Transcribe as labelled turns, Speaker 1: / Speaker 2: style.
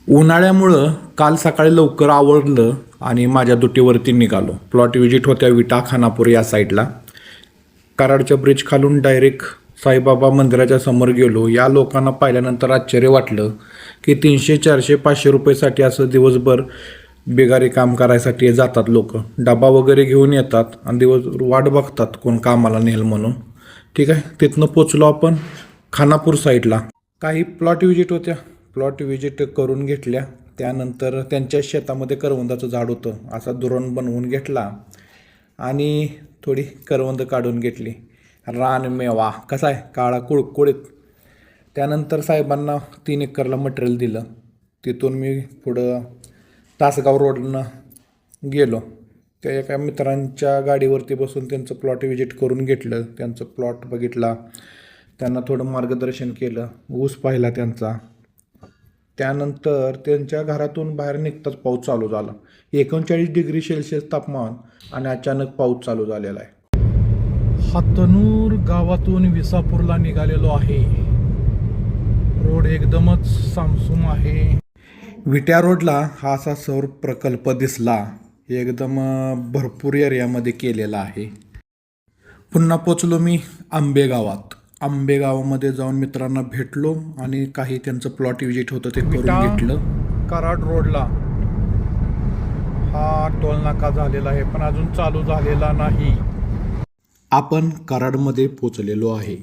Speaker 1: उन्हाळ्यामुळं काल सकाळी लवकर आवरलं आणि माझ्या दुटीवरती निघालो. प्लॉट विजिट होत्या विटा खानापूर या साईडला. कराडच्या ब्रिज खालून डायरेक्ट साईबाबा मंदिराच्या समोर गेलो. या लोकांना पाहिल्यानंतर आश्चर्य वाटलं की 300 400 500 रुपयेसाठी असं दिवसभर बेगारी काम करायसाठी जातात लोक. डबा वगैरे घेऊन येतात आणि दिवस वाट बघतात कोण कामाला नेल म्हणून. ठीक आहे, तिथनं पोचलो आपण खानापूर साईडला. काही प्लॉट विजिट होत्या, प्लॉट विजिट करून घेतल्या. त्यानंतर त्यांच्या शेतामध्ये करवंदाचं झाड होतं, असा दुरण बनवून घेतला आणि थोडी करवंद काढून घेतली. रानमेवा कसा आहे, काळा कुळकुळीत. त्यानंतर साहेबांना 3 एकरला मटेरियल दिलं. तिथून मी पुढं तासगाव रोडनं गेलो. त्या एका मित्रांच्या गाडीवरती बसून त्यांचं प्लॉट विजिट करून घेतलं. त्यांचं प्लॉट बघितला, त्यांना थोडं मार्गदर्शन केलं, ऊस पाहिला त्यांचा. त्यानंतर त्यांच्या घरातून बाहेर निघताच पाऊस चालू झाला. 39 डिग्री सेल्सिअस तापमान आणि अचानक पाऊस चालू झालेला आहे. हातनूर गावातून विसापूरला निघालेलो आहे. रोड एकदमच सामसूम आहे. विट्या रोडला हा असा सौर प्रकल्प दिसला, एकदम भरपूर एरियामध्ये केलेला आहे. पुन्हा पोचलो मी आंबे गावात. आंबे गावामध्ये जाऊन मित्रांना भेटलो आणि काही त्यांचं प्लॉट विजिट होतं ते करून घेतलं. कराड रोडला हा टोल नाका झालेला आहे, पण अजून चालू झालेला नाही. आपण कराडमध्ये पोचलेलो आहे.